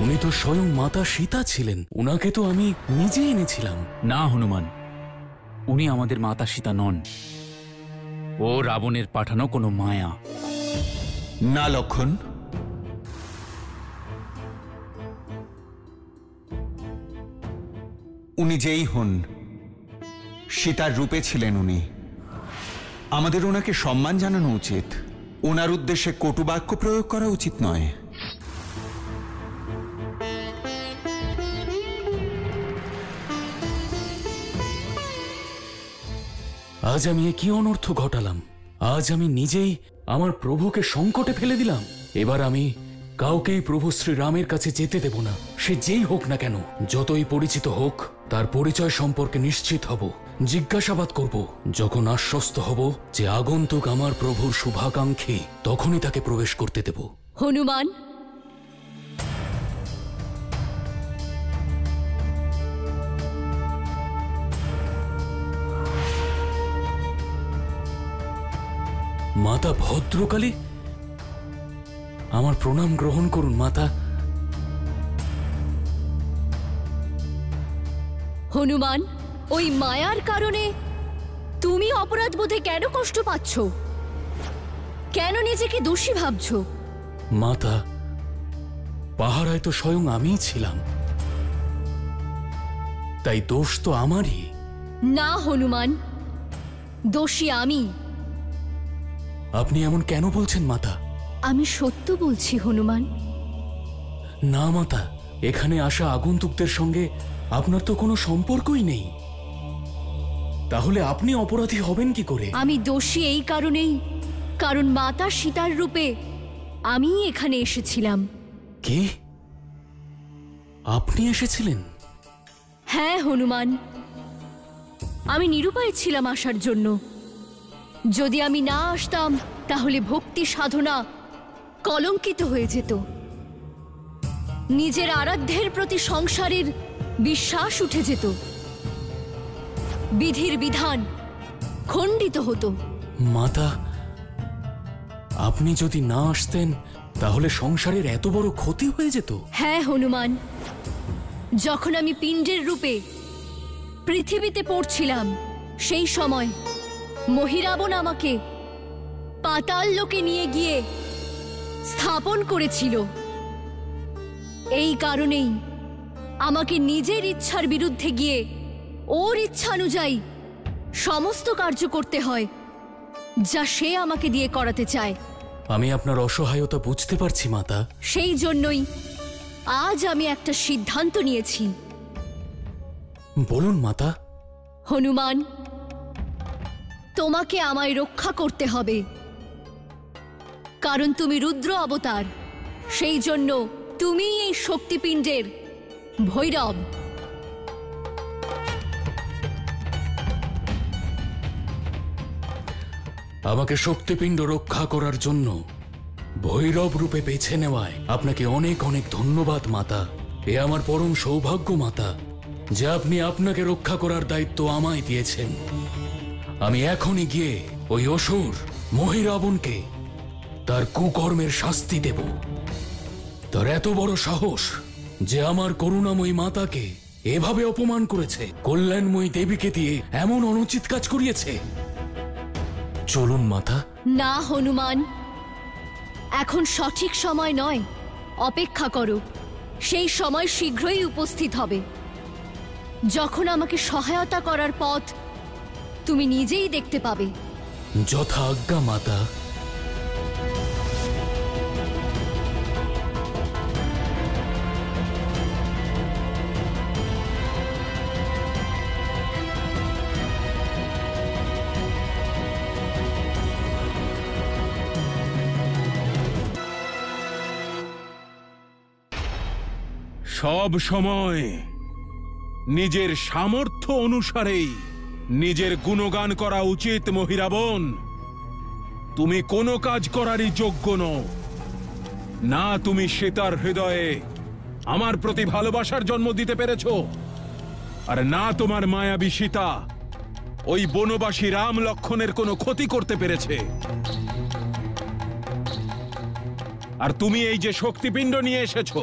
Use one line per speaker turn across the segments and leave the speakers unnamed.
উনি তো স্বয়ং মাতা সীতা ছিলেন, উনাকে তো আমি নিজে এনেছিলাম।
না হনুমান, উনি আমাদের মাতা সীতা নন। ও রাবণের পাঠানো কোনো মায়া।
না লক্ষণ, উনি যেই হন, সীতার রূপে ছিলেন উনি। আমাদের ওনাকে সম্মান জানানো উচিত, ওনার উদ্দেশ্যে কটুবাক্য প্রয়োগ করা উচিত নয়।
আজ আমি এ কি অনর্থ ঘটালাম? আজ আমি নিজেই আমার প্রভুকে সংকটে ফেলে দিলাম। এবার আমি কাউকেই প্রভু শ্রীরামের কাছে যেতে দেব না, সে যেই হোক না কেন, যতই পরিচিত হোক। তার পরিচয় সম্পর্কে নিশ্চিত হব, জিজ্ঞাসাবাদ করব। যখন আশ্বস্ত হব যে আগন্তুক আমার প্রভুর শুভাকাঙ্ক্ষী, তখনই তাকে প্রবেশ করতে দেব।
হনুমান,
মাতা ভদ্রকালী, আমার প্রণাম গ্রহণ করুন মাতা।
হনুমান, ওই মায়ার কারণে তুমি অপরাধ বোধে কেন কষ্ট পাচ্ছ? কেন নিজেকে দোষী ভাবছ?
মাতা, পাহারায় তো স্বয়ং আমিই ছিলাম, তাই দোষ তো আমারই।
না হনুমান, দোষী আমি।
আপনি এমন কেন বলছেন মাতা?
আমি সত্য বলছি হনুমান।
না মাতা, এখানে আসা আগন্তুকদের সঙ্গে আপনার তো কোনো সম্পর্কই নেই, তাহলে আপনি অপরাধী হবেন কি করে?
আমি দোষী এই কারণেই, কারণ মাতা সীতার রূপে আমি এখানে এসেছিলাম।
কি? আপনি এসেছিলেন?
হ্যাঁ হনুমান, আমি নিরুপায় ছিলাম আসার জন্য। যদি আমি না আসতাম তাহলে ভক্তি সাধনা কলঙ্কিত হয়ে যেত, নিজের আরাধ্যের প্রতি সংসারের বিশ্বাস উঠে যেত, বিধির বিধান খণ্ডিত হতো।
মাতা, আপনি যদি না আসতেন তাহলে সংসারের এত বড় ক্ষতি হয়ে যেত।
হ্যাঁ হনুমান, যখন আমি পিণ্ডের রূপে পৃথিবীতে পড়ছিলাম, সেই সময় মহিরাবণ আমাকে পাতাল লোকে নিয়ে গিয়ে স্থাপন করেছিল। এই কারণেই আমাকে নিজের ইচ্ছার বিরুদ্ধে গিয়ে ওর ইচ্ছানুযায়ী সমস্ত কার্য করতে হয়, যা সে আমাকে দিয়ে করাতে চায়।
আমি আপনার অসহায়তা বুঝতে পারছি মাতা।
সেই জন্যই আজ আমি একটা সিদ্ধান্ত নিয়েছি।
বলুন মাতা।
হনুমান, তোমাকে আমায় রক্ষা করতে হবে, কারণ তুমি রুদ্র অবতার। সেই জন্য তুমি এই শক্তিপিণ্ডের ভৈরব।
আমাকে শক্তিপিণ্ড রক্ষা করার জন্য ভৈরব রূপে বেছে নেওয়ায় আপনাকে অনেক অনেক ধন্যবাদ মাতা। এ আমার পরম সৌভাগ্য মাতা, যে আপনি আপনাকে রক্ষা করার দায়িত্ব আমায় দিয়েছেন। আমি এখনই গিয়ে ওই অসুর মহিরাবণকে তার কুকর্মের শাস্তি দেব। তার এত বড় সাহস যে আমার করুণাময়ী মাতাকে এভাবে অপমান করেছে, কল্যাণময়ী দেবীকে দিয়ে এমন অনুচিত কাজ করিয়েছে। চলুন মাতা।
না হনুমান, এখন সঠিক সময় নয়, অপেক্ষা করো। সেই সময় শীঘ্রই উপস্থিত হবে, যখন আমাকে সহায়তা করার পথ তুমি নিজেই দেখতে পাবে।
যথা আজ্ঞা মাতা।
সব সময় নিজের সামর্থ্য অনুসারেই নিজের গুণগান করা উচিত মহিরাবণ। তুমি কোনো কাজ করারই যোগ্য নও। না তুমি সীতার হৃদয়ে আমার প্রতি ভালোবাসার জন্ম দিতে পেরেছো, আর না তোমার মায়াবী সীতা ওই বনবাসী রাম লক্ষণের কোনো ক্ষতি করতে পেরেছে। আর তুমি এই যে শক্তিপিণ্ড নিয়ে এসেছো,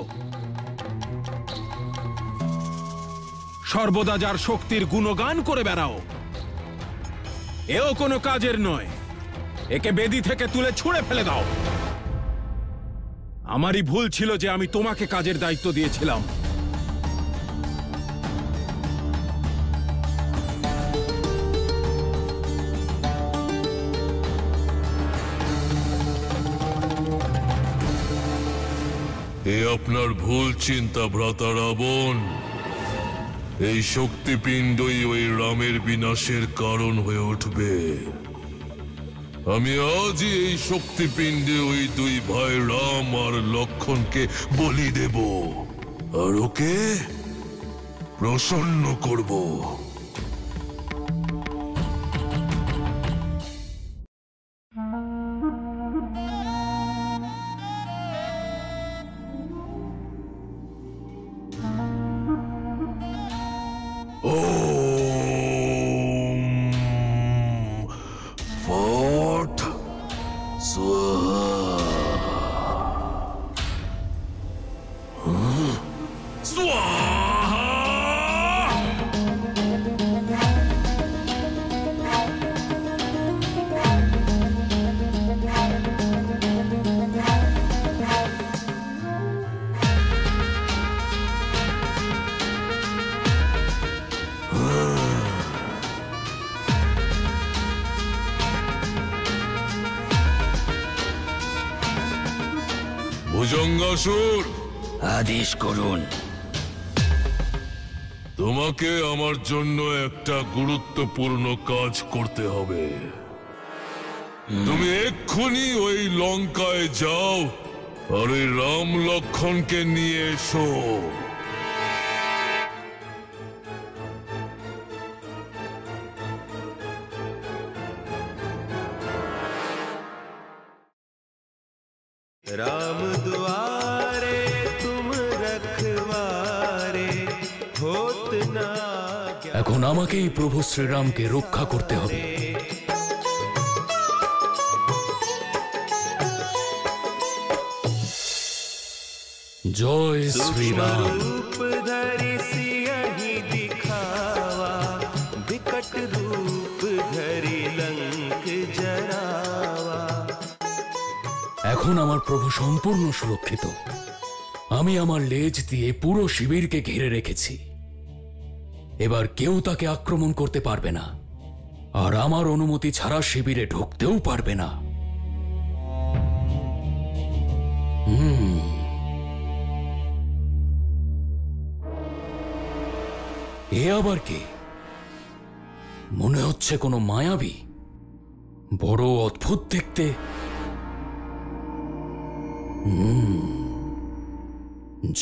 সর্বদা যার শক্তির গুণগান করে বেড়াও, এও কোনো কাজের নয়। একে বেদি থেকে তুলে ছুঁড়ে ফেলে দাও। আমারই ভুল ছিল যে আমি তোমাকে কাজের দায়িত্ব দিয়েছিলাম।
এ আপনার ভুল চিন্তা ভ্রাতা রাবণ। এই শক্তিপিণ্ডই ওই রামের বিনাশের কারণ হয়ে উঠবে। আমি আজই এই শক্তিপিণ্ডে ওই দুই ভাই রাম আর লক্ষ্মণকে বলি দেব, আর ওকে প্রসন্ন করব। ভুজঙ্গাসুর,
আদেশ করুন।
তোমাকে আমার জন্য একটা গুরুত্বপূর্ণ কাজ করতে হবে। তুমি এক্ষুনি ওই লঙ্কায় যাও আর ওই রাম লক্ষ্মণকে নিয়ে এসো।
राम दुआरे तुम रखवारे होत ना।
এখন আমাকেই প্রভু শ্রীরামকে রক্ষা করতে হবে। জয় শ্রীরাম।
रूप धरि सियहि दिखावा, विकट रूप धरि लंक जरावा।
এখন আমার প্রভু সম্পূর্ণ সুরক্ষিত। আমি আমার লেজ দিয়ে পুরো শিবিরকে ঘিরে রেখেছি। এবার কেউ তাকে আক্রমণ করতে পারবে না, আর আমার অনুমতি ছাড়া শিবিরে ঢুকতেও পারবে না। এ আবার কে? মনে হচ্ছে কোনো মায়াবী, বড় অদ্ভুত দেখতে।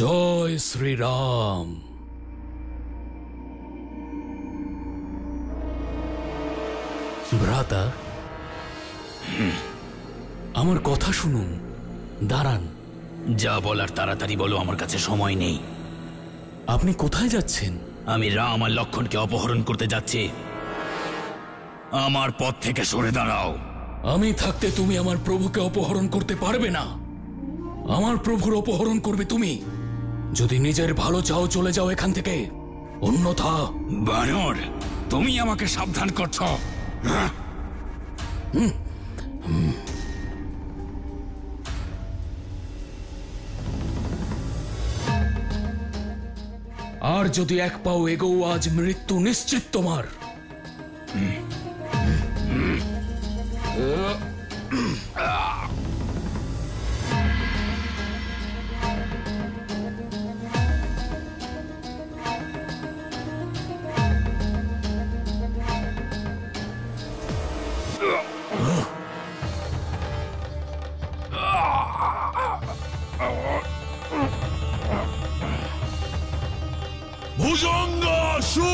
জয় শ্রীরাম। ভ্রাতা, আমার কথা শুনুন, দাঁড়ান।
যা বলার তাড়াতাড়ি বলো, আমার কাছে সময় নেই।
আপনি কোথায় যাচ্ছেন?
আমি রাম আর লক্ষ্মণকে অপহরণ করতে যাচ্ছি। আমার পথ থেকে সরে দাঁড়াও।
আমি থাকতে তুমি আমার প্রভুকে অপহরণ করতে পারবে না। আমার প্রভুর অপহরণ করবে তুমি। যদি নিজের ভালো চাও চলে যাও এখান থেকে, অন্যথা।
বানর, তুমি আমাকে সাবধান করছো।
আর যদি এক পাও এগোও, আজ মৃত্যু নিশ্চিত তোমার।
ভুজঙ্গাসুর!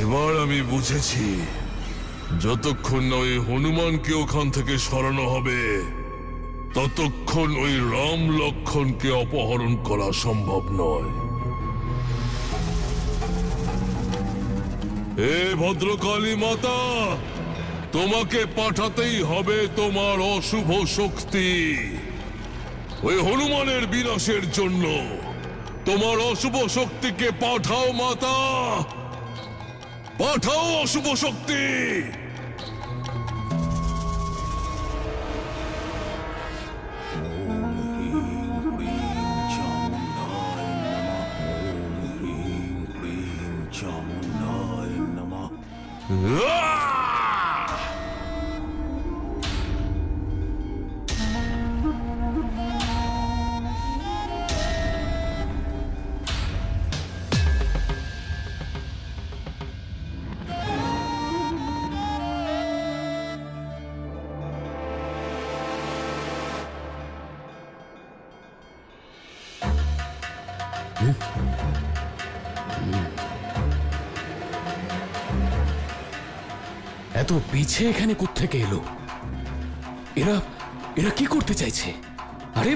এবার আমি বুঝেছি, যতক্ষণ না ওই হনুমানকে ওখান থেকে সরানো হবে, ততক্ষণ ওই রাম লক্ষ্মণকে অপহরণ করা সম্ভব নয়। হে ভদ্রকালী মাতা, তোমাকে পাঠাতেই হবে তোমার অশুভ শক্তি ওই হনুমানের বিনাশের জন্য। তোমার অশুভ শক্তিকে পাঠাও মাতা, পাঠাও অশুভ শক্তি।
এত পিছে এখানে কোত্থেকে এলো? এরা এরা কি করতে চাইছে? আরে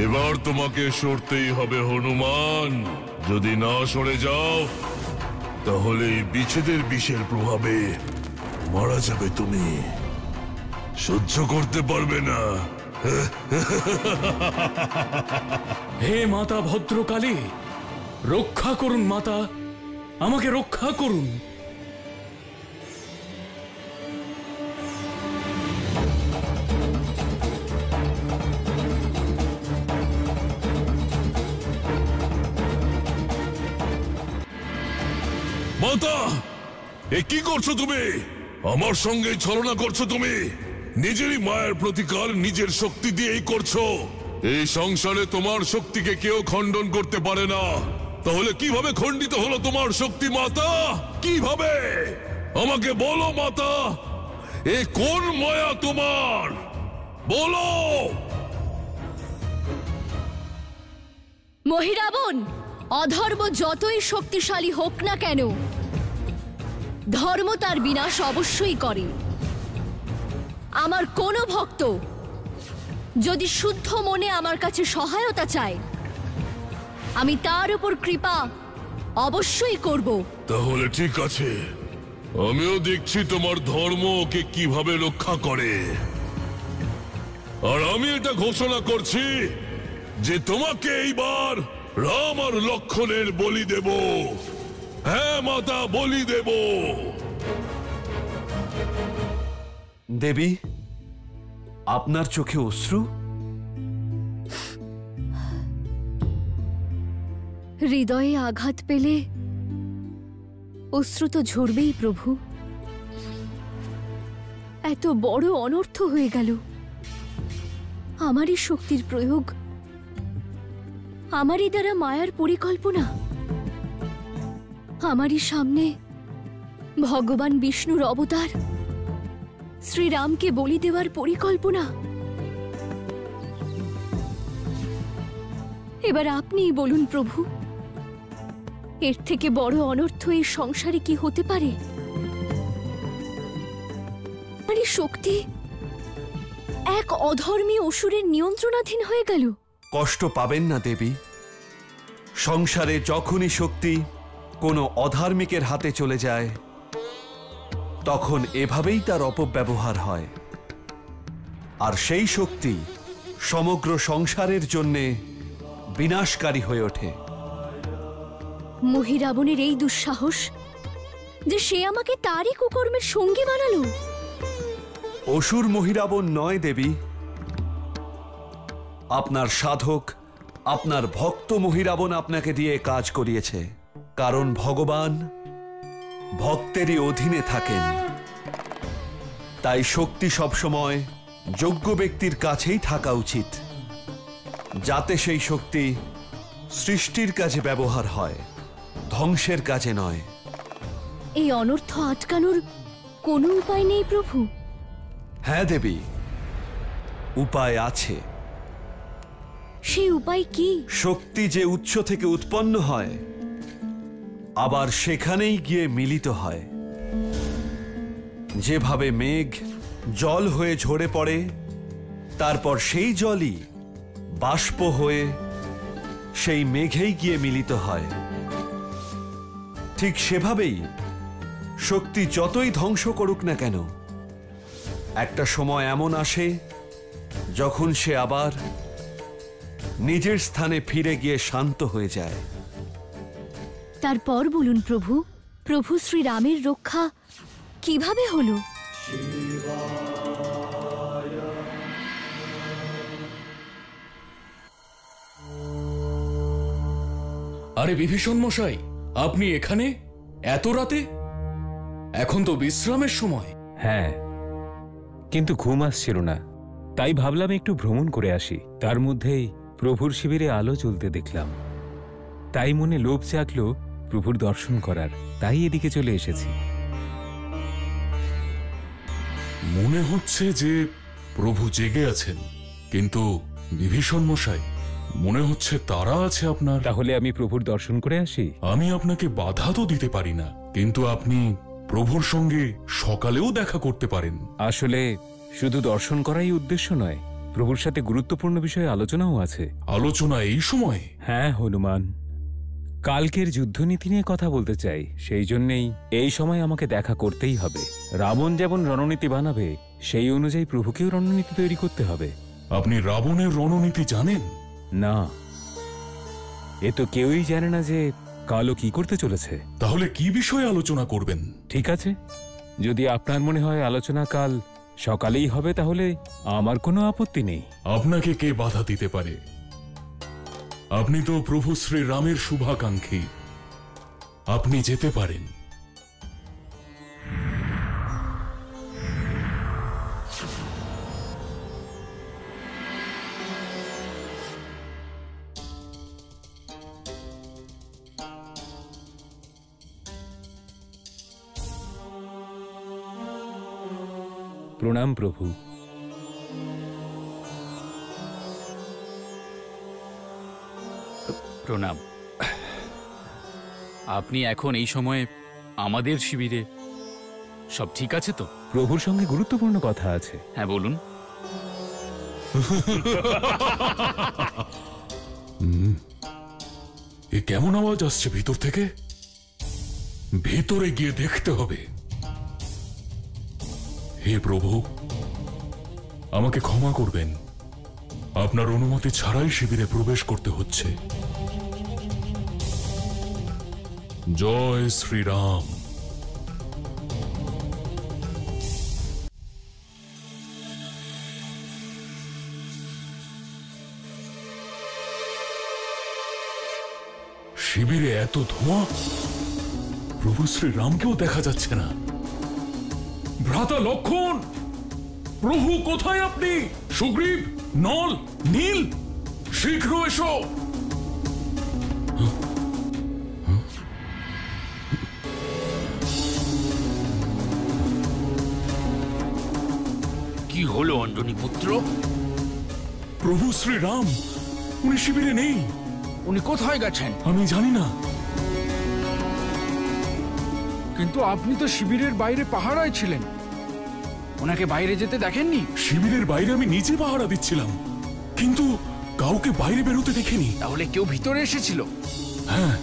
এবার তোমাকে সরতেই হবে হনুমান। যদি না সরে যাও তাহলে এই বিচ্ছেদের বিষের প্রভাবে মারা যাবে তুমি, সহ্য করতে পারবে না।
হে মাতা ভদ্রকালী, রক্ষা করুন মাতা, আমাকে রক্ষা করুন।
মাতা, এ কি করছো তুমি? আমার সঙ্গে ছলনা করছো তুমি। নিজেরই মায়ের প্রতিকার নিজের শক্তি দিয়েই করছো। এই সংসারে তোমার শক্তিকে কেউ খণ্ডন করতে পারে না। তাহলে কিভাবে খণ্ডিত হলো তোমার শক্তি মাতা? কিভাবে? আমাকে বলো মাতা, এ কোন মায়া তোমার? বলো।
মহিরাবণ, অধর্ম যতই শক্তিশালী হোক না কেন, ধর্ম তার বিনাশ অবশ্যই করে। আমার কোনো ভক্ত যদি শুদ্ধ মনে আমার কাছে সহায়তা চায়, আমি তার উপর কৃপা অবশ্যই করব।
তাহলে ঠিক আছে, আমিও দেখছি তোমার ধর্ম ওকে কিভাবে রক্ষা করে। আর আমি এটা ঘোষণা করছি যে তোমাকে এইবার রাম আর লক্ষণের বলি দেব। হ্যাঁ মাতা, বলি দেব।
দেবী, আপনার চোখে অশ্রু?
হৃদয়ে আঘাত পেলে অশ্রু তো ঝরবেই প্রভু। এত বড় অনর্থ হয়ে গেল। আমারই শক্তির প্রয়োগ, আমারই দ্বারা মায়ার পরিকল্পনা, আমারই সামনে ভগবান বিষ্ণুর অবতার শ্রীরামকে বলি দেওয়ার পরিকল্পনা। এবার আপনিই বলুন প্রভু, এর থেকে বড় অনর্থ এই সংসারে কি হতে পারে? আরে শক্তি এক অধর্মী অসুরের নিয়ন্ত্রণাধীন হয়ে গেল।
কষ্ট পাবেন না দেবী। সংসারে যখনই শক্তি কোনো অধার্মিকের হাতে চলে যায়, তখন এভাবেই তার অপব্যবহার হয়। আর সেই শক্তি সমগ্র সংসারের জন্যে বিনাশকারী হয়ে ওঠে।
মহিরাবণের এই দুঃসাহস যে সে আমাকে তারই কুকর্মের সঙ্গী বানালো।
অসুর মহিরাবণ নয় দেবী, আপনার সাধক, আপনার ভক্ত মহিরাবণ আপনাকে দিয়ে কাজ করিয়েছে। কারণ ভগবান ভক্তেরই অধীনে থাকেন। তাই শক্তি সবসময় যোগ্য ব্যক্তির কাছেই থাকা উচিত, যাতে সেই শক্তি সৃষ্টির কাজে ব্যবহার হয়, ধ্বংসের কাজে নয়।
এই অনর্থ আটকানোর কোনো উপায় নেই প্রভু?
হ্যাঁ দেবী, উপায় আছে।
সেই উপায় কি?
শক্তি যে উৎস থেকে উৎপন্ন হয়, আবার সেখানেই গিয়ে মিলিত হয়। যেভাবে মেঘ জল হয়ে ঝরে পড়ে, তারপর সেই জলই বাষ্প হয়ে সেই মেঘেই গিয়ে মিলিত হয়। ঠিক সেভাবেই শক্তি যতই ধ্বংস করুক না কেন, একটা সময় এমন আসে যখন সে আবার নিজের স্থানে ফিরে গিয়ে শান্ত হয়ে যায়।
তারপর বলুন প্রভু, প্রভু শ্রীরামের রক্ষা কিভাবে হলো?
আরে বিভীষণ মশাই, আপনি এখানে এত রাতে? এখন তো বিশ্রামের সময়।
হ্যাঁ, কিন্তু ঘুম আসছিল না, তাই ভাবলাম একটু ভ্রমণ করে আসি। তার মধ্যেই প্রভুর শিবিরে আলো জ্বলতে দেখলাম, তাই মনে লোভ জাগলো প্রভুর দর্শন করার, তাই এদিকে চলে এসেছি।
মনে হচ্ছে যে প্রভু জেগে আছেন, কিন্তু বিভীষণ মশাই, মনে হচ্ছে তারা আছে আপনার।
তাহলে আমি প্রভুর দর্শন করে আসি।
আমি আপনাকে বাধা তো দিতে পারি না, কিন্তু আপনি প্রভুর সঙ্গে সকালেও দেখা করতে পারেন।
আসলে শুধু দর্শন করাই উদ্দেশ্য নয়, প্রভুর সাথে গুরুত্বপূর্ণ বিষয়ে আলোচনাও আছে।
আলোচনা এই সময়?
হ্যাঁ হনুমান, কালকের যুদ্ধনীতি নিয়ে কথা বলতে চাই, সেই জন্যেই এই সময় আমাকে দেখা করতেই হবে। রাবণ যেমন রণনীতি বানাবে, সেই অনুযায়ী প্রভুকেও রণনীতি তৈরি করতে হবে।
আপনি রাবণের রণনীতি জানেন?
না, এ তো কেউই জানে না যে কালও কি করতে চলেছে।
তাহলে কি বিষয়ে আলোচনা করবেন?
ঠিক আছে, যদি আপনার মনে হয় আলোচনা কাল সকালেই হবে, তাহলে আমার কোনো আপত্তি নেই।
আপনাকে কে বাধা দিতে পারে? আপনি তো প্রভু শ্রীরামের শুভাকাঙ্ক্ষী, আপনি যেতে পারেন।
প্রণাম প্রভু।
প্রণাম। আপনি এখন এই সময়ে আমাদের শিবিরে, সব ঠিক আছে তো?
প্রভুর সঙ্গে গুরুত্বপূর্ণ কথা আছে।
হ্যাঁ বলুন।
এ কেমন আওয়াজ আসছে ভিতর থেকে? ভেতরে গিয়ে দেখতে হবে। হে প্রভু, আমাকে ক্ষমা করবেন, আপনার অনুমতি ছাড়াই শিবিরে প্রবেশ করতে হচ্ছে। জয় শ্রীরাম। শিবিরে এত ধোঁয়া, প্রভু শ্রীরামকেও দেখা যাচ্ছে না। ভ্রাতা লক্ষণ, প্রভু কোথায় আপনি? সুগ্রীব, নল, নীল, শীঘ্র এসো।
কি হলো অঞ্জনী পুত্র?
প্রভু শ্রীরাম, উনি শিবিরে নেই।
উনি কোথায় গেছেন?
আমি জানি না।
কিন্তু আপনি তো শিবিরের বাইরে পাহারায় ছিলেন, ওনাকে বাইরে যেতে দেখেননি?
শিবিরের বাইরে আমি নিজে পাহারা দিচ্ছিলাম, কিন্তু কাউকে বাইরে বেরোতে দেখিনি।
তাহলে কেউ ভিতরে এসেছিল?
হ্যাঁ।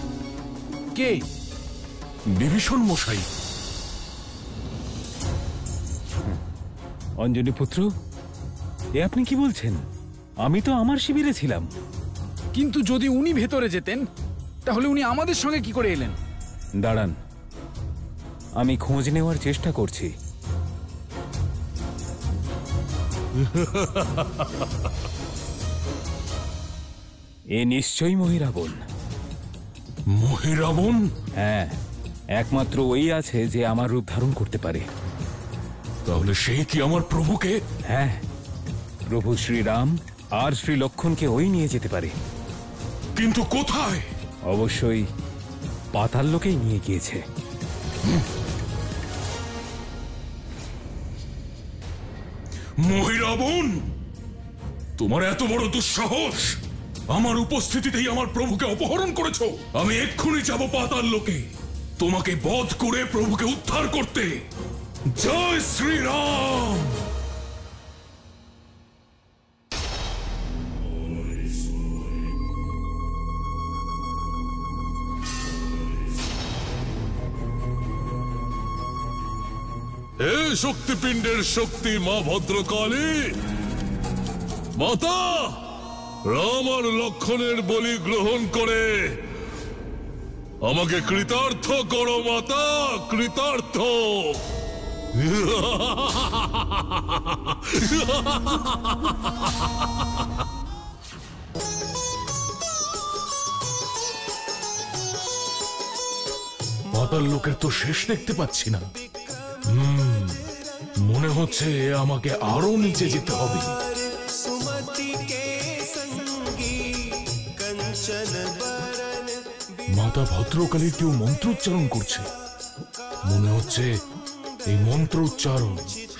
কে?
বিভীষণ মশাই।
অঞ্জনী পুত্র, এ আপনি কি বলছেন? আমি তো আমার শিবিরে ছিলাম।
কিন্তু যদি উনি ভেতরে যেতেন, তাহলে উনি আমাদের সঙ্গে কি করে এলেন?
দাঁড়ান, আমি খোঁজ নেওয়ার চেষ্টা করছি। এ নিশ্চয়ই মহিরাবণ।
মহিরাবণ?
হ্যাঁ, একমাত্র ওই আছে যে আমার রূপ ধারণ করতে পারে।
তাহলে সেই কি আমার প্রভুকে?
হ্যাঁ, প্রভু শ্রীরাম আর শ্রী লক্ষণকে ওই নিয়ে যেতে পারে।
কিন্তু কোথায়?
অবশ্যই পাতাল লোকেই নিয়ে গিয়েছে।
মহিরাবণ, তোমার এত বড় দুঃসাহস! আমার উপস্থিতিতেই আমার প্রভুকে অপহরণ করেছো। আমি এক্ষুনি যাব পাতাল লোকে, তোমাকে বধ করে প্রভুকে উদ্ধার করতে। জয় শ্রীরাম।
শক্তিপিণ্ডের শক্তি মা ভদ্রকালী। মাতা, রাম আর লক্ষণের বলি গ্রহণ করে আমাকে কৃতার্থ করো মাতা, কৃতার্থ।
পাতাল লোকের তো শেষ দেখতে পাচ্ছি না। মনে হচ্ছে আমাকে আরো নিচে যেতে হবে। মাতা ভদ্রকালীর কেউ মন্ত্রোচ্চারণ করছে। মনে হচ্ছে এই মন্ত্র উচ্চারণ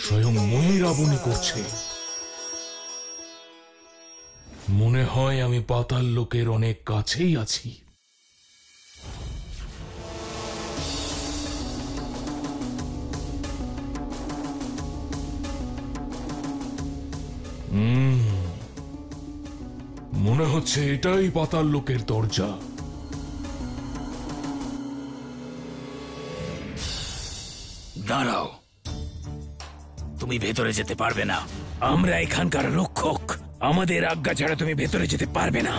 স্বয়ং মহিরাবণী করছে। মনে হয় আমি পাতাল লোকের অনেক কাছেই আছি। মনে হচ্ছে এটাই পাতাল লোকের দরজা।
দাঁড়াও, তুমি ভেতরে যেতে পারবে না। আমরা এখানকার রক্ষক, আমাদের আজ্ঞা ছাড়া তুমি ভেতরে যেতে পারবে না।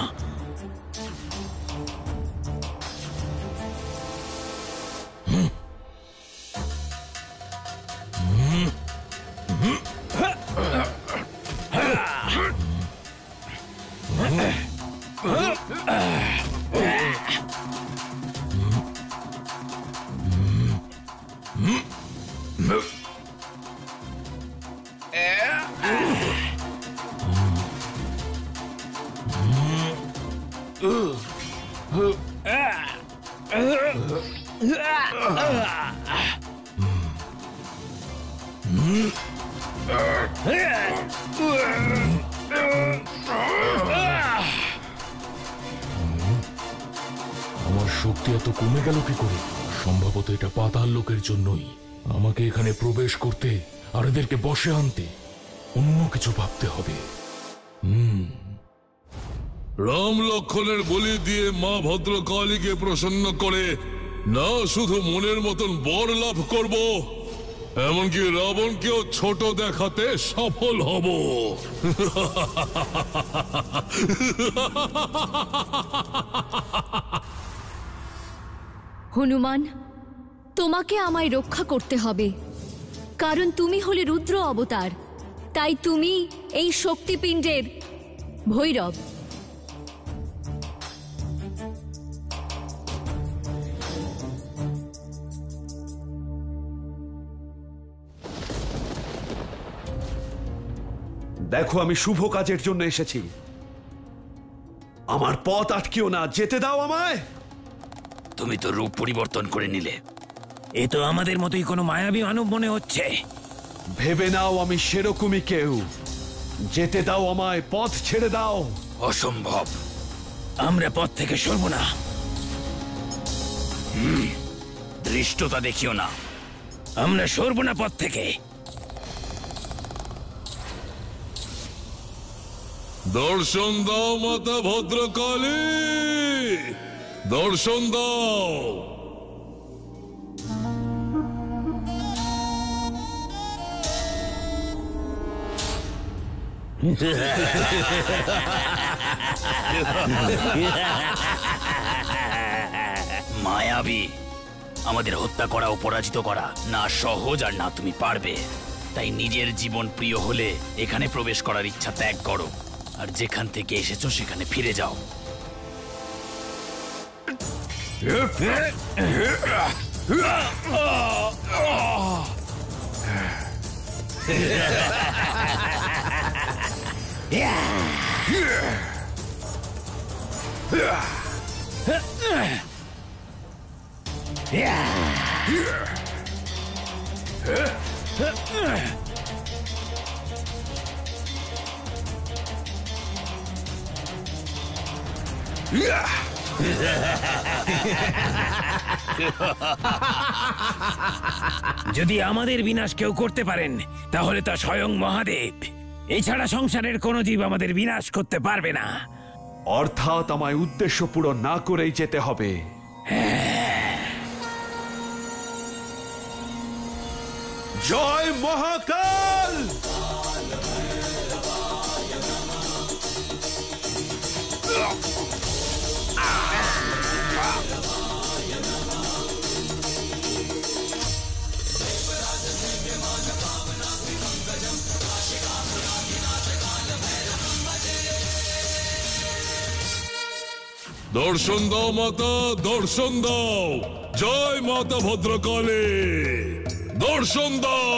আমার শক্তি এত কমে গেল কি করে? সম্ভবত এটা পাতাল লোকের জন্যই। আমাকে এখানে প্রবেশ করতে আর এদেরকে বশে আনতে অন্য কিছু ভাবতে হবে।
রাম লক্ষণের বলি দিয়ে মা ভদ্রকালীকে প্রসন্ন করে না শুধু মনের মতন বর লাভ করব, এমনকি রাবণকেও ছোট দেখাতে সফল হব।
হনুমান, তোমাকে আমায় রক্ষা করতে হবে, কারণ তুমি হলে রুদ্র অবতার। তাই তুমি এই শক্তিপিণ্ডের ভৈরব।
দেখো, আমি শুভ কাজের জন্য এসেছি। আমার পথ আটকিও না, যেতে দাও আমায়।
তুমি তো রূপ পরিবর্তন করে নিলে। এ তো আমাদের মতোই কোনো মায়াবী মানব মনে হচ্ছে।
ভেবে নাও আমি সেরকমই কেউ। যেতে দাও আমায়, পথ ছেড়ে দাও।
অসম্ভব, আমরা পথ থেকে সরব না। ধৃষ্টতা দেখিও না, আমরা সরব না পথ থেকে।
দর্শন দাও মাতা ভদ্রকালী, দর্শন দাও।
মায়াবী, আমাদের হত্যা করা ও পরাজিত করা না সহজ আর না তুমি পারবে। তাই নিজের জীবন প্রিয় হলে এখানে প্রবেশ করার ইচ্ছা ত্যাগ করো, আর যেখান থেকে এসেছো সেখানে ফিরে যাও। যদি আমাদের বিনাশ কেউ করতে পারেন তাহলে তা স্বয়ং মহাদেব। এছাড়া সংসারের কোন জীব আমাদের বিনাশ করতে পারবে না।
অর্থাৎ আমায় উদ্দেশ্য পূরণ না করেই যেতে হবে। জয় মহাকাল।
দর্শন দাও মাতা, দর্শন দাও। জয় মাতা ভদ্রকালী, দর্শন দাও।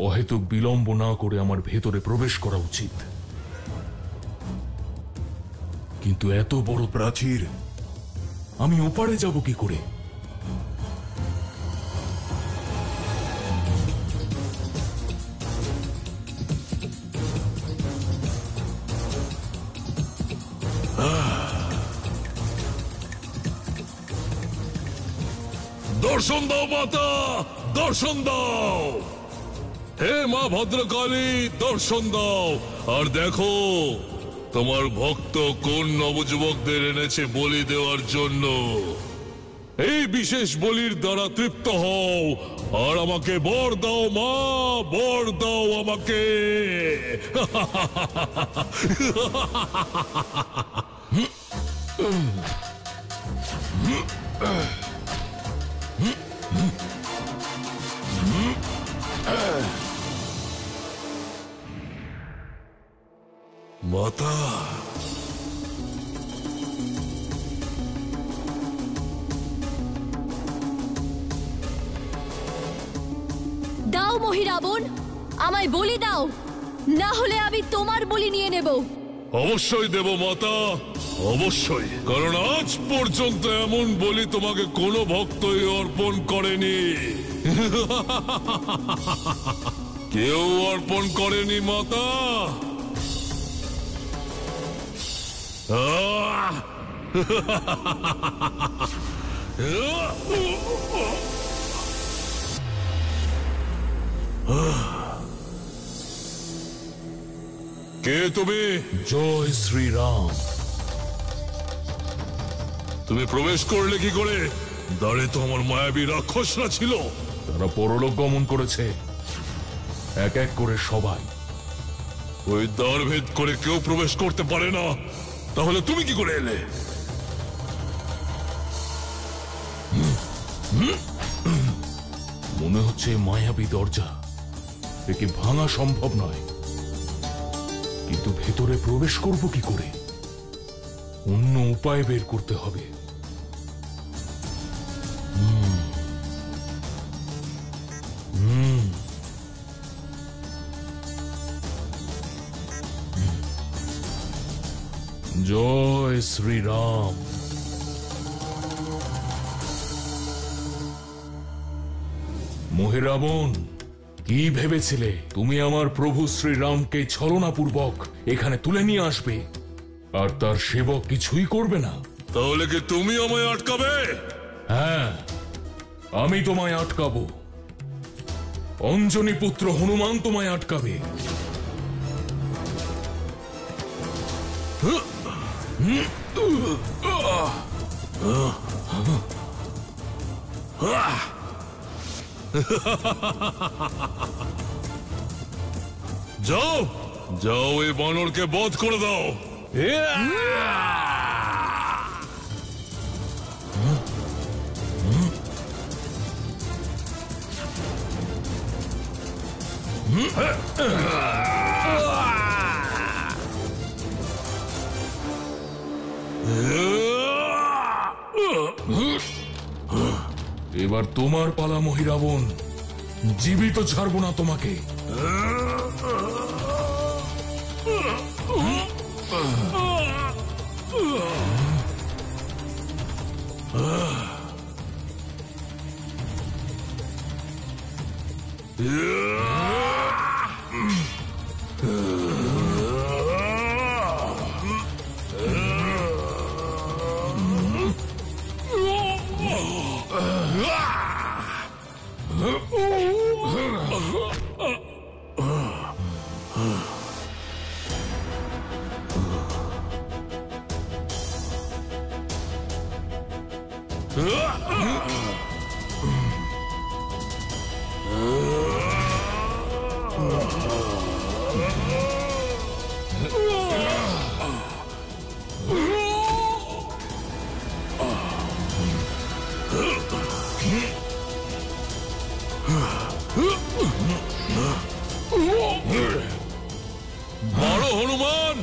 অহেতুক বিলম্ব না করে আমার ভেতরে প্রবেশ করা উচিত, কিন্তু এত বড় প্রাচীর আমি ওপারে যাব কি করে? দর্শন দাও মাতা, দর্শন দাও। হে মা ভদ্রকালী, দর্শন দাও। আর দেখো তোমার ভক্ত কোন নবযুবকদের এনেছে বলি দেওয়ার জন্য। এই বিশেষ বলির দ্বারা তৃপ্ত হও আর আমাকে বর দাও মা, বর দাও আমাকে। মাতা,
দাও মহিরাবণ, আমায় বলি দাও, না হলে আমি তোমার বলি নিয়ে নেব।
অবশ্যই দেব মাতা, অবশ্যই। কারণ আজ পর্যন্ত এমন বলি তোমাকে কোনো ভক্তই অর্পণ করেনি। কেউ অর্পণ করেনি মাতা। কে তুমি? জয় শ্রীরাম। তুমি প্রবেশ করলে কি করে? দ্বারে তো আমার মায়াবী রাক্ষসরা ছিল, তারা পরলোক গমন করেছে এক এক করে সবাই। ওই দ্বার ভেদ করে কেউ প্রবেশ করতে পারে না, তাহলে তুমি কি করে এলে? মনে হচ্ছে মায়াবী দরজা, একে ভাঙা সম্ভব নয়, কিন্তু ভেতরে প্রবেশ করব কি করে? অন্য উপায় বের করতে হবে। জয় শ্রীরাম। মহিরাবণ, কি ভেবেছিলে তুমি আমার প্রভু শ্রীরামকে ছলনাপূর্বক এখানে তুলে নিয়ে আসবে আর তার সেবক কিছুই করবে না? তাহলে কি তুমি আমায় আটকাবে? হ্যাঁ, আমি তোমায় আটকাবো। অঞ্জনী পুত্র হনুমান তোমায় আটকাবে। যাও যাও, এই বানরকে বধ করে দাও। এবার তোমার পালা মহিরাবণ, জীবিত ছাড়বো না তোমাকে। মারো হনুমান,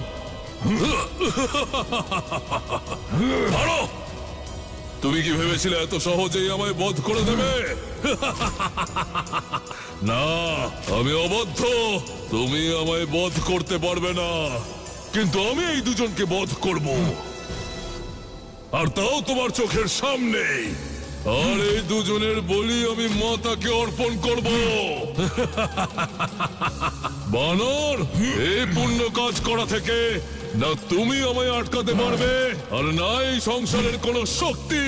মারো। তুমি কি ভেবেছিলে এত সহজেই আমায় বধ করে দেবে? না, আমি অবদ্ধ। তুমি আমায় বধ করতে পারবে না, কিন্তু আমি এই দুজনকে বধ করব, আর তাও তোমার চোখের সামনে। আর এই দুজনের বলি আমি মাতাকে অর্পণ করব। বানর, এই পুণ্য কাজ করা থেকে না তুমি আমায় আটকাতে পারবে, আর না এই সংসারের কোনো শক্তি।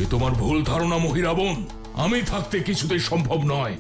এ তোমার ভুল ধারণা মহিরাবণ। আমি থাকতে কিছুতেই সম্ভব নয়।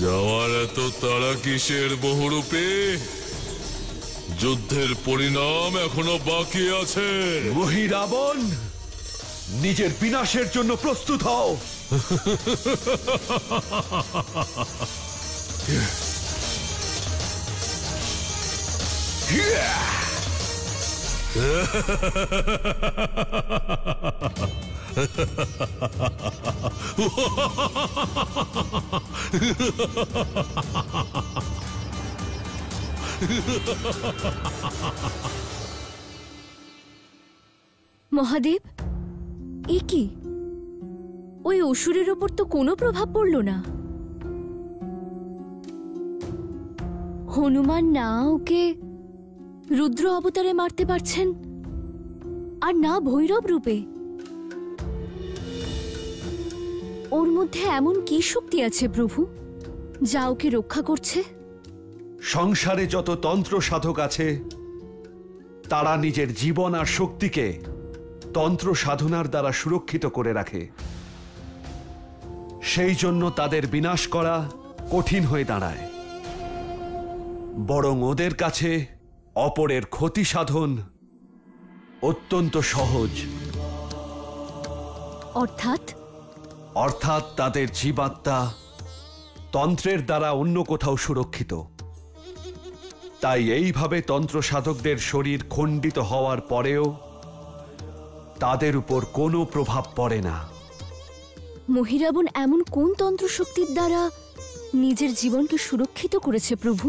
যাওয়ার এত তারা কিসের বহুরূপে? যুদ্ধের পরিণাম এখনো বাকি আছে।
মহিরাবণ, নিজের বিনাশের জন্য প্রস্তুত হও।
মহাদেব, এ কি? ওই অসুরের ওপর তো কোনো প্রভাব পড়ল না। হনুমান না ওকে রুদ্র অবতারে মারতে পারছেন, আর না ভৈরব রূপে। ওর মধ্যে এমন কি শক্তি আছে প্রভু, যা ওকে রক্ষা করছে?
সংসারে যত তন্ত্র সাধক আছে, তারা নিজের জীবন আর শক্তিকে তন্ত্র সাধনার দ্বারা সুরক্ষিত করে রাখে। সেই জন্য তাদের বিনাশ করা কঠিন হয়ে দাঁড়ায়। বরং ওদের কাছে অপরের ক্ষতি সাধন অত্যন্ত সহজ। অর্থাৎ তাদের জীবাত্মা তন্ত্রের দ্বারা অন্য কোথাও সুরক্ষিত। তাই এইভাবে তন্ত্র সাধকদের শরীর খণ্ডিত হওয়ার পরেও তাদের উপর কোনো প্রভাব পড়ে না।
মহিরাবণ এমন কোন তন্ত্র শক্তির দ্বারা নিজের জীবনকে সুরক্ষিত করেছে প্রভু?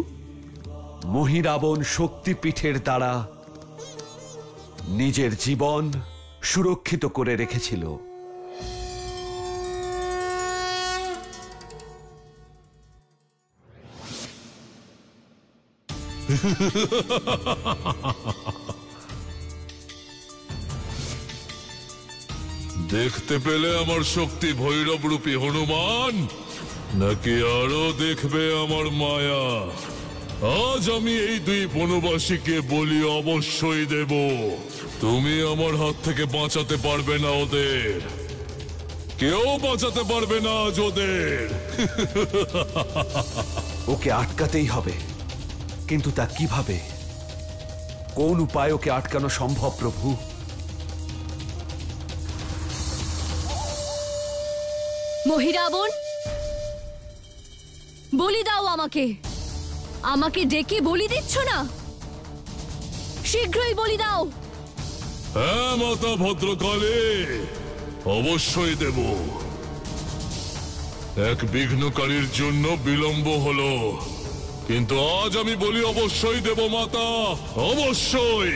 মহিরাবণ শক্তিপীঠের দ্বারা নিজের জীবন সুরক্ষিত করে রেখেছিল।
দেখতে পেলে আমার শক্তি ভৈরব রূপী হনুমান, নাকি আরো দেখবে আমার মায়া? আজ আমি এই দুই বনবাসীকে বলি অবশ্যই দেব। তুমি আমার হাত থেকে বাঁচাতে পারবে না ওদের, কেউ বাঁচাতে পারবে না আজ ওদের।
ওকে আটকাতেই হবে, কিন্তু তা কিভাবে? কোন উপায় ওকে আটকানো সম্ভব প্রভু?
মহিরাবণ, বলি দাও আমাকে। আমাকে ডেকে বলি দিচ্ছ না? শীঘ্রই বলি দাও।
হ্যাঁ মাতা ভদ্রকালী, অবশ্যই দেব। এক বিঘ্নকারীর জন্য বিলম্ব হলো, কিন্তু আজ আমি বলি অবশ্যই দেব মাতা, অবশ্যই।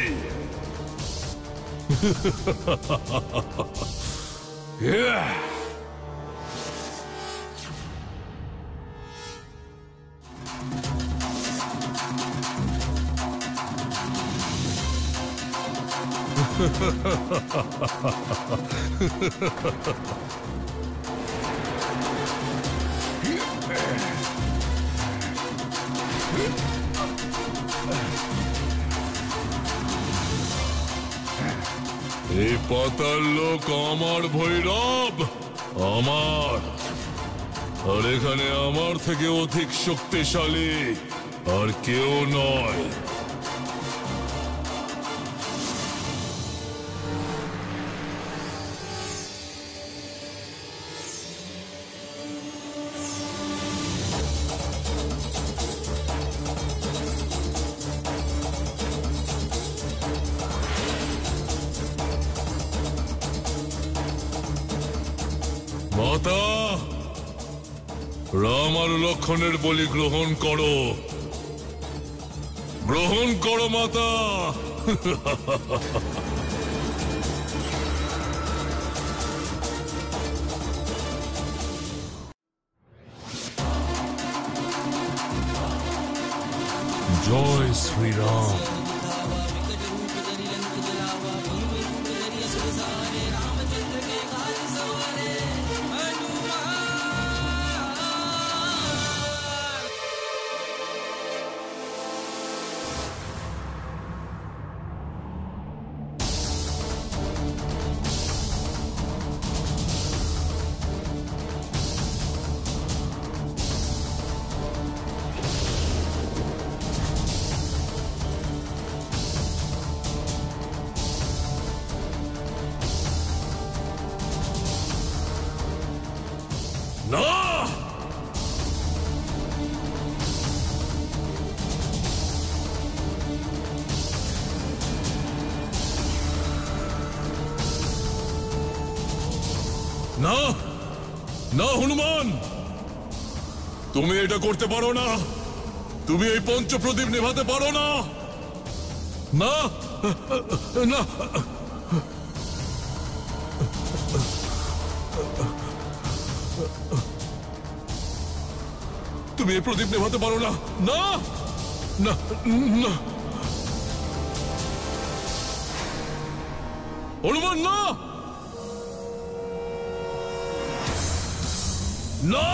এই পাতাল লোক আমার ভৈরব, আমার। আর এখানে আমার থেকে অধিক শক্তিশালী আর কেউ নয়। মাতা, রাম আর লক্ষণের বলি গ্রহণ করো, গ্রহণ করো মাতা। জয় শ্রীরাম। না, না, না হনুমান, তুমি এটা করতে পারো না। তুমি এই পঞ্চপ্রদীপ নেভাতে পারো না। না, না, তুমি এই প্রদীপ নেভাতে পারো না। না, না, না, হনুমান, না, না।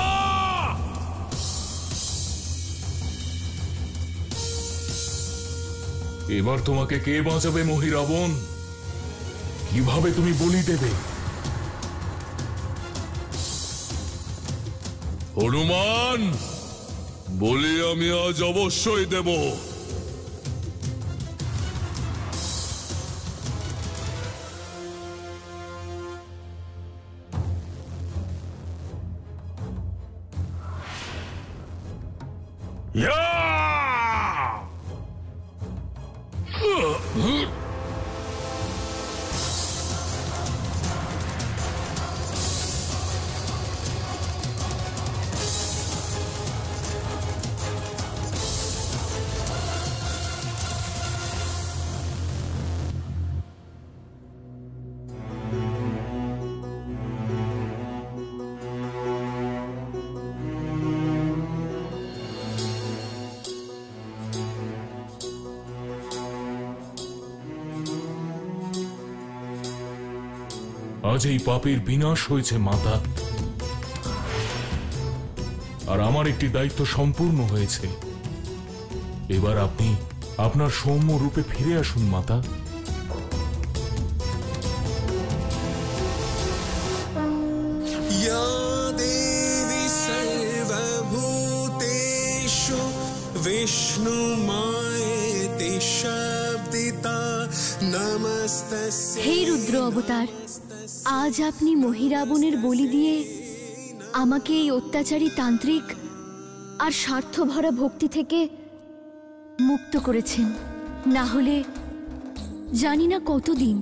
এবার তোমাকে কে বাঁচাবে মহিরাবণ? কিভাবে তুমি বলি দেবে? হনুমান, বলি আমি আজ অবশ্যই দেব। আজ এই পাপের বিনাশ হয়েছে মাতা, আর আমার একটি দায়িত্ব সম্পূর্ণ হয়েছে। এবার আপনি আপনার সৌম্য রূপে ফিরে আসুন মাতা।
या देवी सर्वभूतेषु विष्णुमायेति शब्दित
হে রুদ্র অবতার, আজ আপনি মহিরাবণের বলি দিয়ে আমাকে এই অত্যাচারী তান্ত্রিক আর স্বার্থভরা ভক্তি থেকে মুক্ত করেছেন। না হলে জানি না কতদিন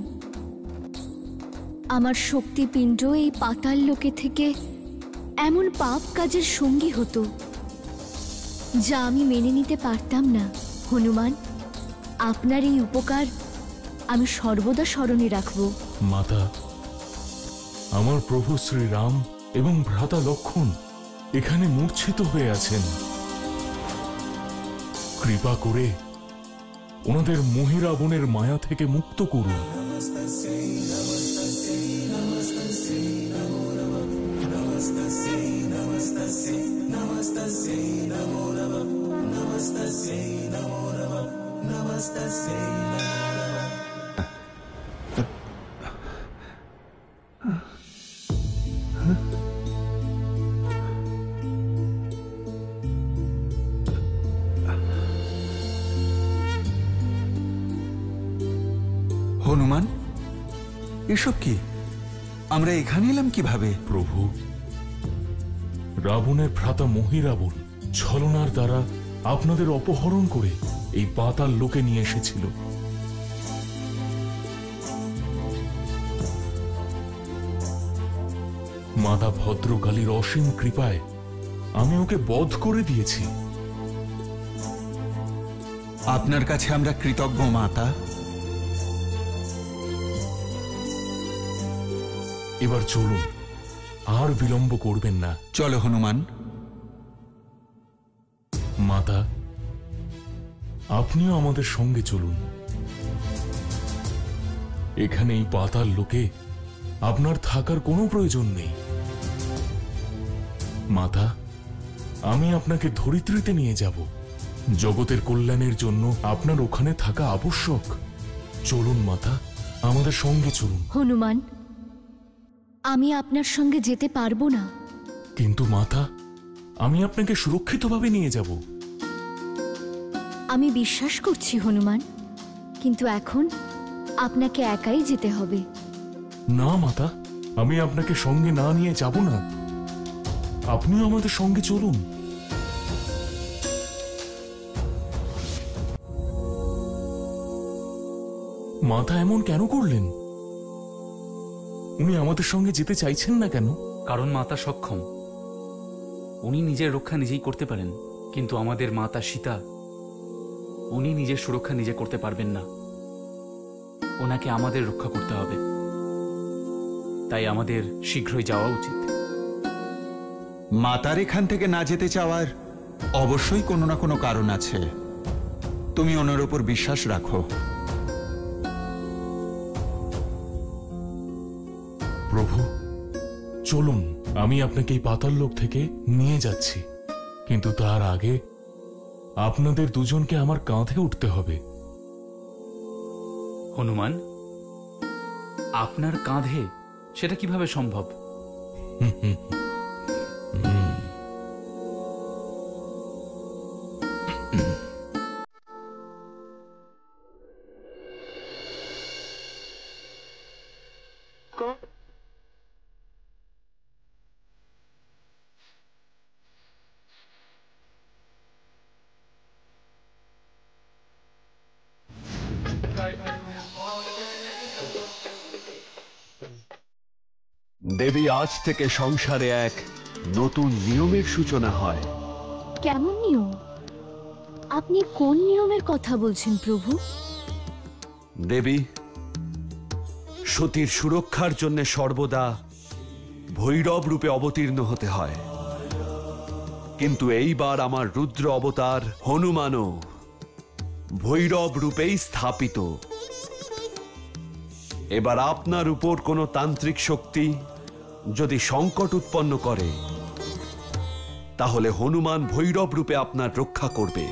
আমার শক্তিপিণ্ড এই পাতাল লোকে থেকে এমন পাপ কাজের সঙ্গী হতো যা আমি মেনে নিতে পারতাম না। হনুমান, আপনার এই উপকার আমি সর্বদা স্মরণে রাখব।
মাতা, আমার প্রভু শ্রীরাম এবং ভ্রাতা লক্ষণ এখানে মূর্ছিত হয়ে আছেন। কৃপা করে ওনাদের মহিরাবণের মায়া থেকে মুক্ত করুন।
হনুমান, এসব কি? আমরা এখানে এলাম কিভাবে?
প্রভু, রাবণের ভ্রাতা মহিরাবণ ছলনার দ্বারা আপনাদের অপহরণ করে এই পাতাল লোকে নিয়ে এসেছিল। মাতা ভদ্রকালীর অসীম কৃপায় আমি ওকে বধ করে দিয়েছি।
আপনার কাছে আমরা কৃতজ্ঞ মাতা।
এবার চলুন, আর বিলম্ব করবেন না।
চলো হনুমান।
মাতা, আপনিও আমাদের সঙ্গে চলুন। এখানে এই পাতাল লোকে আপনার থাকার কোনো প্রয়োজন নেই। মাতা, আমি আপনাকে ধরিত্রীতে নিয়ে যাব। জগতের কল্যাণের জন্য আপনার ওখানে থাকা আবশ্যক। চলুন মাতা, আমাদের সঙ্গে চলুন।
হনুমান, আমি আপনার সঙ্গে যেতে পারবো না।
কিন্তু মাতা, আমি আপনাকে সুরক্ষিতভাবে নিয়ে যাব।
আমি বিশ্বাস করছি হনুমান, কিন্তু এখন আপনাকে একাই যেতে হবে।
না মাতা, আমি আপনাকে সঙ্গে না নিয়ে যাব না। আপনিও আমাদের সঙ্গে চলুন। মাতা এমন কেন করলেন? উনি আমাদের সঙ্গে যেতে চাইছেন না কেন?
কারণ মাতা সক্ষম, উনি নিজের রক্ষা নিজেই করতে পারেন। কিন্তু আমাদের মাতা সীতা, উনি নিজের সুরক্ষা নিজে করতে পারবেন না। ওনাকে আমাদের রক্ষা করতে হবে। তাই আমাদের শীঘ্রই যাওয়া উচিত।
মাতার এখান থেকে না যেতে চাওয়ার অবশ্যই কোনো না কোনো কারণ আছে। তুমি ওনার উপর বিশ্বাস রাখো।
প্রভু, চলুন, আমি আপনাকে এই পাতাল লোক থেকে নিয়ে যাচ্ছি। কিন্তু তার আগে আপনাদের দুজনকে আমার কাঁধে উঠতে হবে।
হনুমান, আপনার কাঁধে সেটা কিভাবে সম্ভব?
দেবী, আজ থেকে সংসারে এক নতুন নিয়মের সূচনা হয়।
কেমন নিয়ম? আপনি কোন নিয়মের কথা বলছেন প্রভু?
দেবী, সতীর সুরক্ষার জন্য সর্বদা ভৈরব রূপে অবতীর্ণ হতে হয়। কিন্তু এইবার আমার রুদ্র অবতার হনুমানও ভৈরব রূপেই স্থাপিত। এবার আপনার উপর কোনো তান্ত্রিক শক্তি যদি সংকট উৎপন্ন করে, তাহলে হনুমান ভৈরব রূপে আপনার রক্ষা করবে।